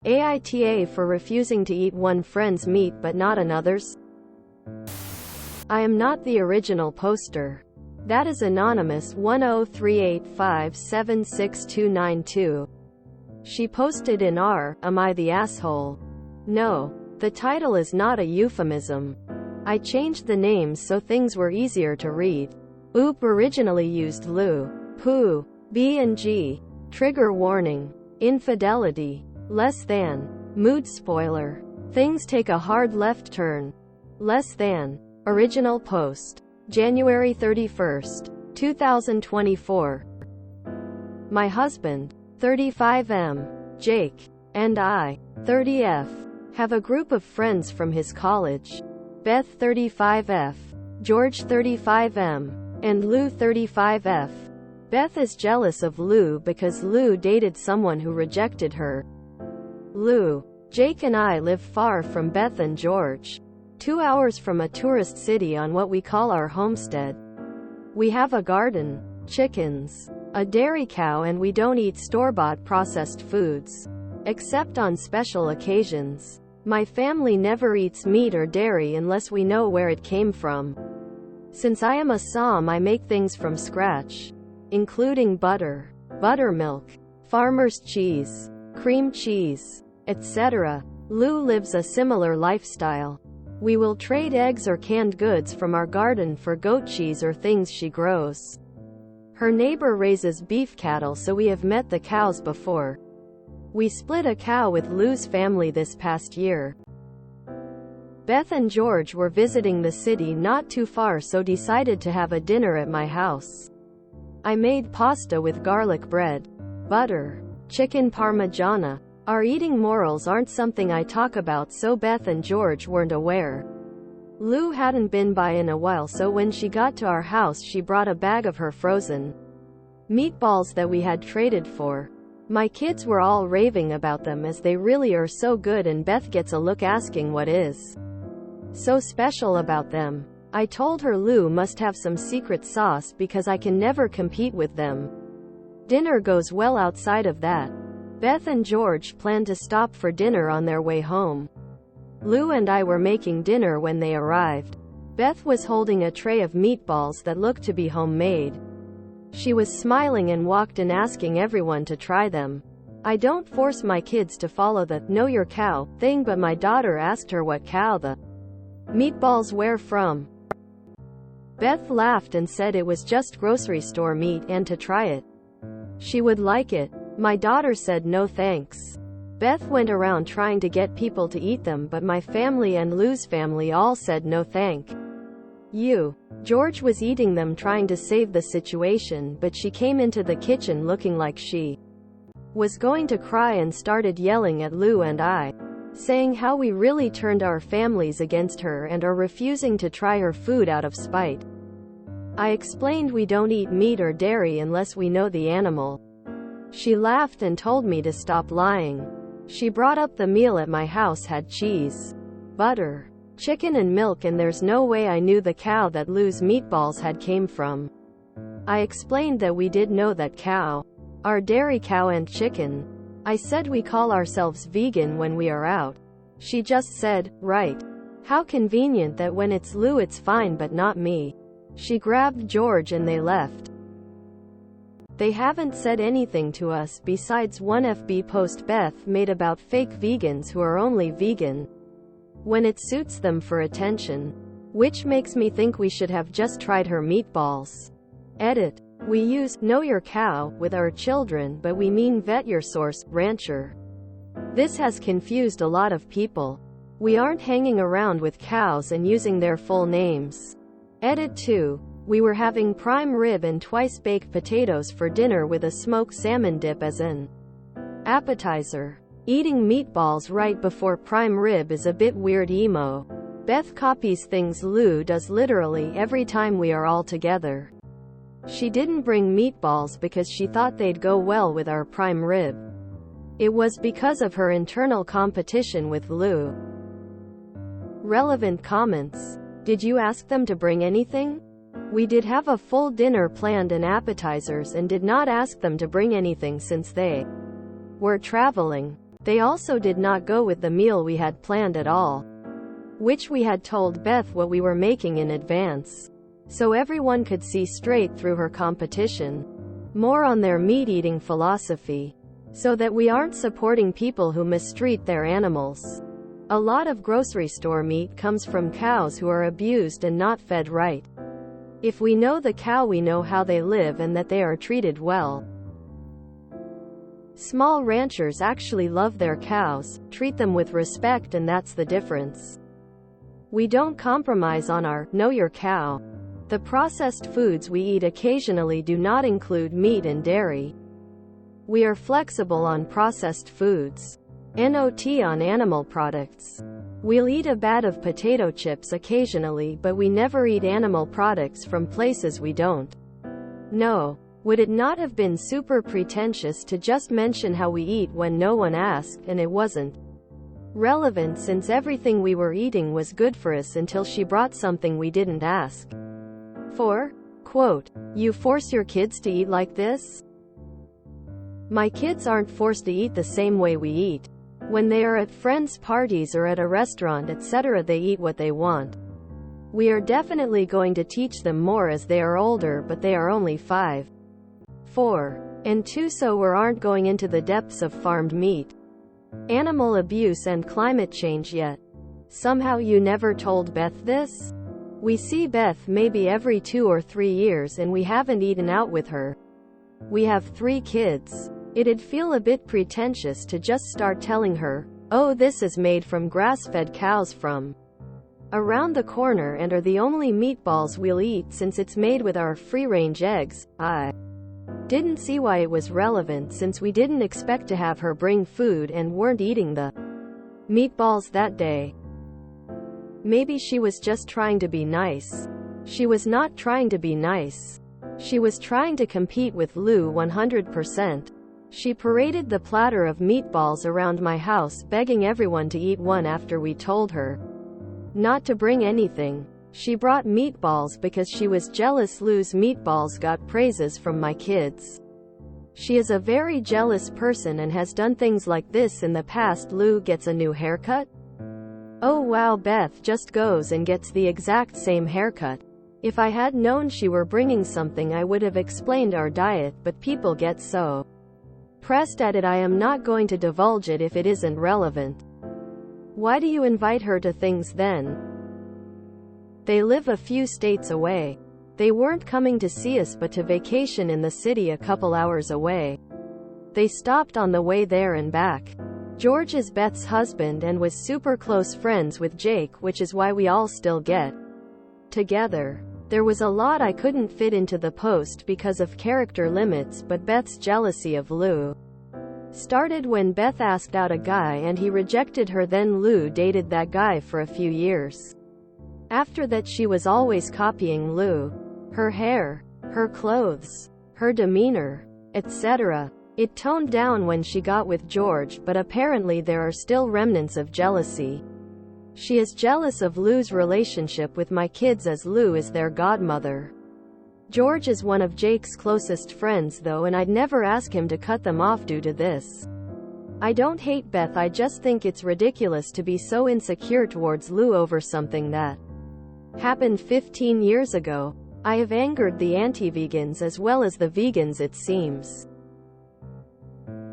AITA for refusing to eat one friend's meat but not another's? I am not the original poster. That is anonymous 10385766292. She posted in r, am I the asshole? No. The title is not a euphemism. I changed the names so things were easier to read. Oop originally used Lu, poo, B and G. Trigger warning. Infidelity. Less than. Mood spoiler. Things take a hard left turn. Less than. Original post. January 31st, 2024. My husband, 35M, Jake, and I, 30F, have a group of friends from his college. Beth 35F, George 35M, and Lou 35F. Beth is jealous of Lou because Lou dated someone who rejected her. Lou, Jake and I live far from Beth and George. 2 hours from a tourist city on what we call our homestead. We have a garden, chickens, a dairy cow, and we don't eat store-bought processed foods. Except on special occasions. My family never eats meat or dairy unless we know where it came from. Since I am a som, I make things from scratch, including butter, buttermilk, farmer's cheese, cream cheese, etc. Lou lives a similar lifestyle. We will trade eggs or canned goods from our garden for goat cheese or things she grows. Her neighbor raises beef cattle, so we have met the cows before. We split a cow with Lou's family this past year. Beth and George were visiting the city not too far, so decided to have a dinner at my house. I made pasta with garlic bread, butter, chicken parmigiana. Our eating morals aren't something I talk about, so Beth and George weren't aware. Lou hadn't been by in a while, so when she got to our house she brought a bag of her frozen meatballs that we had traded for. My kids were all raving about them as they really are so good, and Beth gets a look asking what is so special about them. I told her Lou must have some secret sauce because I can never compete with them. Dinner goes well outside of that. Beth and George planned to stop for dinner on their way home. Lou and I were making dinner when they arrived. Beth was holding a tray of meatballs that looked to be homemade. She was smiling and walked in asking everyone to try them. I don't force my kids to follow the "know your cow" thing, but my daughter asked her what cow the meatballs were from. Beth laughed and said it was just grocery store meat and to try it. She would like it. My daughter said no thanks. Beth went around trying to get people to eat them, but my family and Lou's family all said no thank you. George was eating them, trying to save the situation, but she came into the kitchen looking like she was going to cry and started yelling at Lou and I, saying how we really turned our families against her and are refusing to try her food out of spite. I explained we don't eat meat or dairy unless we know the animal. She laughed and told me to stop lying. She brought up the meal at my house had cheese, butter, chicken and milk, and there's no way I knew the cow that Lou's meatballs had came from. I explained that we did know that cow, our dairy cow and chicken. I said we call ourselves vegan when we are out. She just said, right. How convenient that when it's Lou it's fine but not me. She grabbed George and they left. They haven't said anything to us besides one FB post Beth made about fake vegans who are only vegan when it suits them for attention, which makes me think we should have just tried her meatballs. Edit. We use "know your cow" with our children, but we mean vet your source, rancher. This has confused a lot of people. We aren't hanging around with cows and using their full names. Edit 2. We were having prime rib and twice-baked potatoes for dinner with a smoked salmon dip as an appetizer. Eating meatballs right before prime rib is a bit weird emo. Beth copies things Lou does literally every time we are all together. She didn't bring meatballs because she thought they'd go well with our prime rib. It was because of her internal competition with Lou. Relevant comments. Did you ask them to bring anything? We did have a full dinner planned and appetizers and did not ask them to bring anything since they were traveling. They also did not go with the meal we had planned at all, which we had told Beth what we were making in advance, so everyone could see straight through her competition. More on their meat-eating philosophy, so that we aren't supporting people who mistreat their animals. A lot of grocery store meat comes from cows who are abused and not fed right. If we know the cow, we know how they live and that they are treated well. Small ranchers actually love their cows, treat them with respect, and that's the difference. We don't compromise on our know your cow. The processed foods we eat occasionally do not include meat and dairy. We are flexible on processed foods. Not on animal products. We'll eat a bag of potato chips occasionally, but we never eat animal products from places we don't know. Would it not have been super pretentious to just mention how we eat when no one asked, and it wasn't relevant since everything we were eating was good for us until she brought something we didn't ask for? Quote, "You force your kids to eat like this?" My kids aren't forced to eat the same way we eat. When they are at friends' parties or at a restaurant, etc., they eat what they want. We are definitely going to teach them more as they are older, but they are only 5, 4, and 2, so we aren't going into the depths of farmed meat, animal abuse and climate change yet. Somehow you never told Beth this? We see Beth maybe every 2 or 3 years and we haven't eaten out with her. We have 3 kids. It'd feel a bit pretentious to just start telling her, "Oh, this is made from grass-fed cows from around the corner and are the only meatballs we'll eat since it's made with our free-range eggs." I didn't see why it was relevant since we didn't expect to have her bring food and weren't eating the meatballs that day. Maybe she was just trying to be nice. She was not trying to be nice. She was trying to compete with Lou 100%. She paraded the platter of meatballs around my house, begging everyone to eat one after we told her not to bring anything. She brought meatballs because she was jealous Lou's meatballs got praises from my kids. She is a very jealous person and has done things like this in the past. Lou gets a new haircut? Oh wow, Beth just goes and gets the exact same haircut. If I had known she were bringing something, I would have explained our diet, but people get so pressed at it. I am not going to divulge it if it isn't relevant. Why do you invite her to things then? They live a few states away. They weren't coming to see us but to vacation in the city a couple hours away. They stopped on the way there and back. George is Beth's husband and was super close friends with Jake, which is why we all still get together. There was a lot I couldn't fit into the post because of character limits, but Beth's jealousy of Lou started when Beth asked out a guy and he rejected her. Then Lou dated that guy for a few years. After that she was always copying Lou. Her hair, her clothes, her demeanor, etc. It toned down when she got with George, but apparently there are still remnants of jealousy. She is jealous of Lou's relationship with my kids as Lou is their godmother. George is one of Jake's closest friends though, and I'd never ask him to cut them off due to this. I don't hate Beth, I just think it's ridiculous to be so insecure towards Lou over something that happened 15 years ago. I have angered the anti-vegans as well as the vegans, it seems.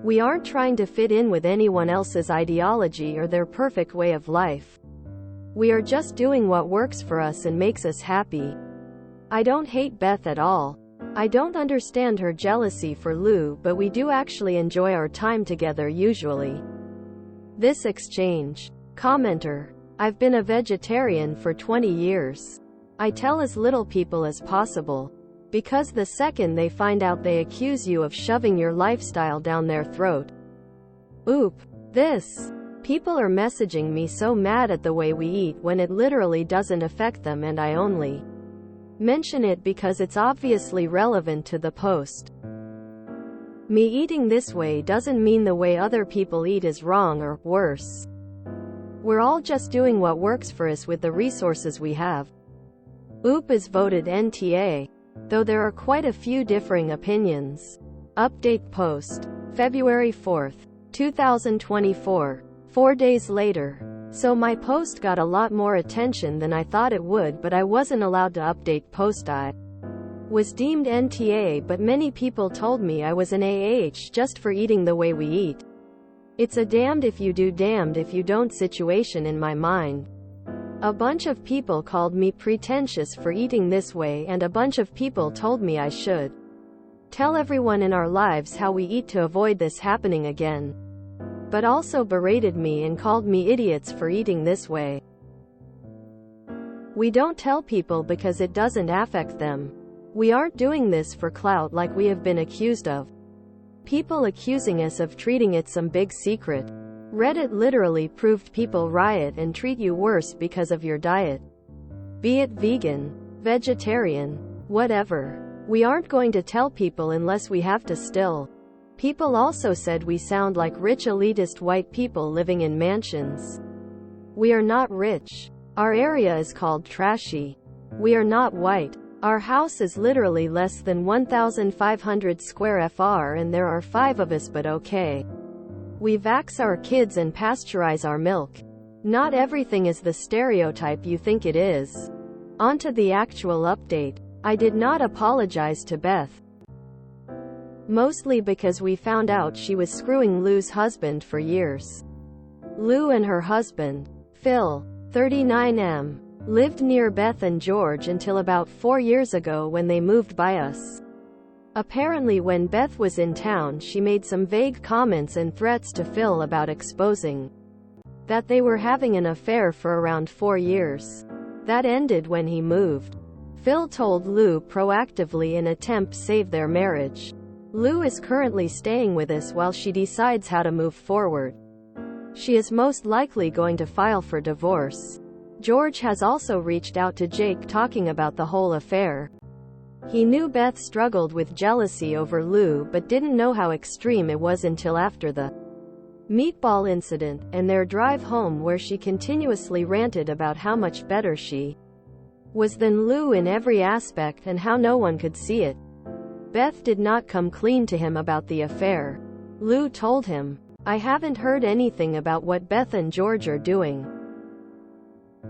We aren't trying to fit in with anyone else's ideology or their perfect way of life. We are just doing what works for us and makes us happy. I don't hate Beth at all. I don't understand her jealousy for Lou, but we do actually enjoy our time together usually. This exchange. Commenter. I've been a vegetarian for 20 years. I tell as little people as possible. Because the second they find out, they accuse you of shoving your lifestyle down their throat. Oop. This. People are messaging me so mad at the way we eat when it literally doesn't affect them, and I only mention it because it's obviously relevant to the post. Me eating this way doesn't mean the way other people eat is wrong or worse. We're all just doing what works for us with the resources we have. Oop is voted NTA, though there are quite a few differing opinions. Update post. February 4th. 2024. 4 days later. So my post got a lot more attention than I thought it would, but I wasn't allowed to update post. I was deemed NTA, but many people told me I was an AH just for eating the way we eat. It's a damned if you do damned if you don't situation in my mind. A bunch of people called me pretentious for eating this way, and a bunch of people told me I should tell everyone in our lives how we eat to avoid this happening again. But also berated me and called me idiots for eating this way. We don't tell people because it doesn't affect them. We aren't doing this for clout like we have been accused of. People accusing us of treating it some big secret. Reddit literally proved people riot and treat you worse because of your diet. Be it vegan, vegetarian, whatever. We aren't going to tell people unless we have to still. People also said we sound like rich elitist white people living in mansions. We are not rich. Our area is called trashy. We are not white. Our house is literally less than 1,500 square FR and there are 5 of us, but okay. We vax our kids and pasteurize our milk. Not everything is the stereotype you think it is. On to the actual update. I did not apologize to Beth. Mostly because we found out she was screwing Lou's husband for years. Lou and her husband, Phil, 39M, lived near Beth and George until about 4 years ago when they moved by us. Apparently when Beth was in town she made some vague comments and threats to Phil about exposing that they were having an affair for around 4 years. That ended when he moved. Phil told Lou proactively in attempt to save their marriage. Lou is currently staying with us while she decides how to move forward. She is most likely going to file for divorce. George has also reached out to Jake talking about the whole affair. He knew Beth struggled with jealousy over Lou but didn't know how extreme it was until after the meatball incident, and their drive home where she continuously ranted about how much better she was than Lou in every aspect and how no one could see it. Beth did not come clean to him about the affair. Lou told him, "I haven't heard anything about what Beth and George are doing."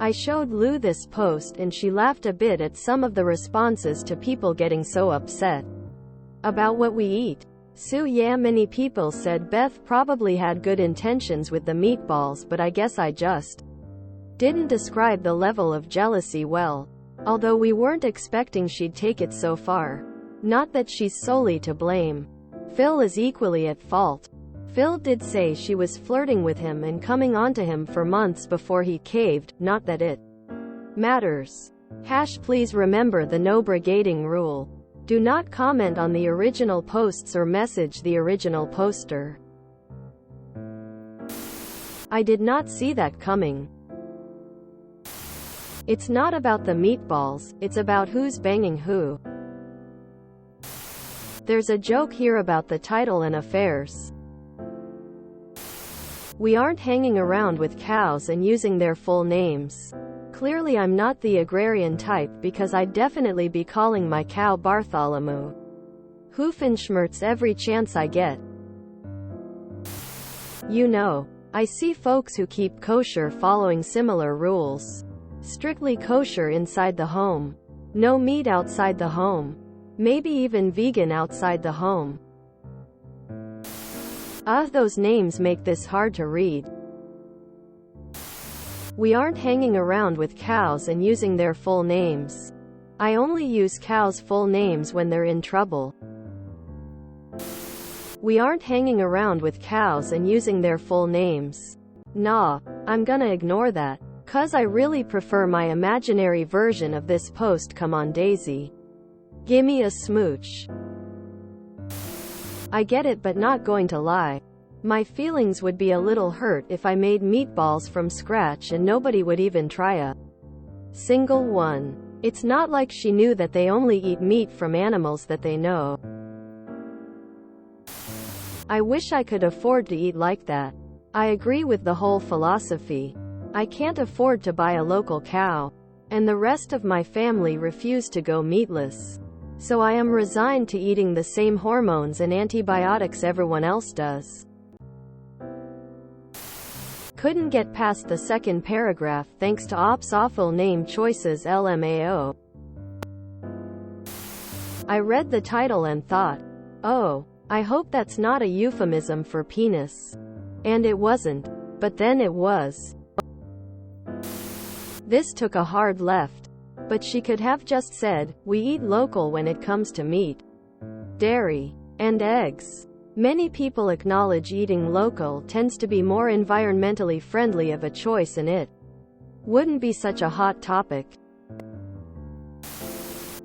I showed Lou this post and she laughed a bit at some of the responses to people getting so upset about what we eat. So yeah, many people said Beth probably had good intentions with the meatballs, but I guess I just didn't describe the level of jealousy well. Although we weren't expecting she'd take it so far. Not that she's solely to blame. Phil is equally at fault. Phil did say she was flirting with him and coming on to him for months before he caved, not that it matters. Please remember the no brigading rule. Do not comment on the original posts or message the original poster. I did not see that coming. It's not about the meatballs, it's about who's banging who. There's a joke here about the title and affairs. We aren't hanging around with cows and using their full names. Clearly I'm not the agrarian type because I'd definitely be calling my cow Bartholomew Hoofenschmerz every chance I get. You know, I see folks who keep kosher following similar rules. Strictly kosher inside the home. No meat outside the home. Maybe even vegan outside the home. Those names make this hard to read. We aren't hanging around with cows and using their full names. I only use cows' full names when they're in trouble. We aren't hanging around with cows and using their full names. Nah, I'm gonna ignore that. 'Cause I really prefer my imaginary version of this post. Come on Daisy. Gimme a smooch. I get it, but not going to lie. My feelings would be a little hurt if I made meatballs from scratch and nobody would even try a single one. It's not like she knew that they only eat meat from animals that they know. I wish I could afford to eat like that. I agree with the whole philosophy. I can't afford to buy a local cow. And the rest of my family refuse to go meatless. So I am resigned to eating the same hormones and antibiotics everyone else does. couldn't get past the second paragraph thanks to Op's awful name choices LMAO. I read the title and thought, oh, I hope that's not a euphemism for penis. And it wasn't. But then it was. This took a hard left. But she could have just said, we eat local when it comes to meat, dairy, and eggs. Many people acknowledge eating local tends to be more environmentally friendly of a choice, and it wouldn't be such a hot topic.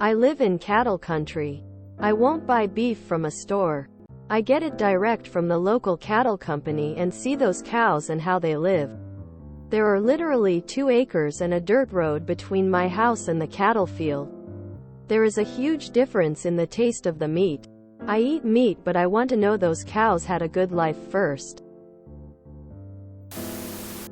I live in cattle country. I won't buy beef from a store. I get it direct from the local cattle company and see those cows and how they live. There are literally 2 acres and a dirt road between my house and the cattle field. There is a huge difference in the taste of the meat. I eat meat, but I want to know those cows had a good life first.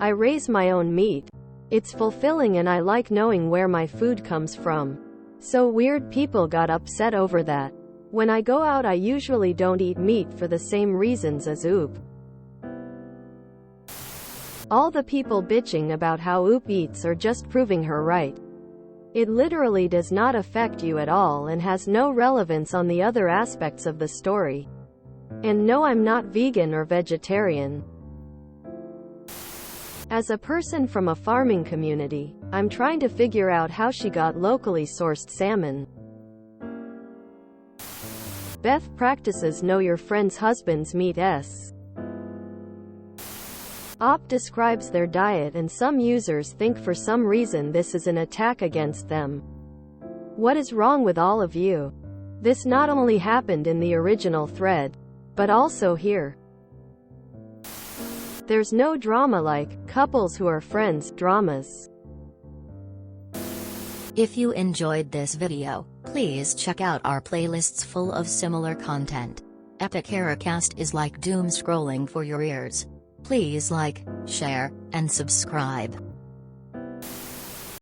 I raise my own meat. It's fulfilling and I like knowing where my food comes from. So weird people got upset over that. When I go out I usually don't eat meat for the same reasons as Oop. All the people bitching about how Oop eats are just proving her right. It literally does not affect you at all and has no relevance on the other aspects of the story. And no, I'm not vegan or vegetarian. As a person from a farming community, I'm trying to figure out how she got locally sourced salmon. Beth practices know your friend's husband's meat s. Op describes their diet and some users think for some reason this is an attack against them. What is wrong with all of you? This not only happened in the original thread, but also here. There's no drama like couples who are friends dramas. If you enjoyed this video, please check out our playlists full of similar content. Epic Ericast is like doom scrolling for your ears. Please like, share, and subscribe.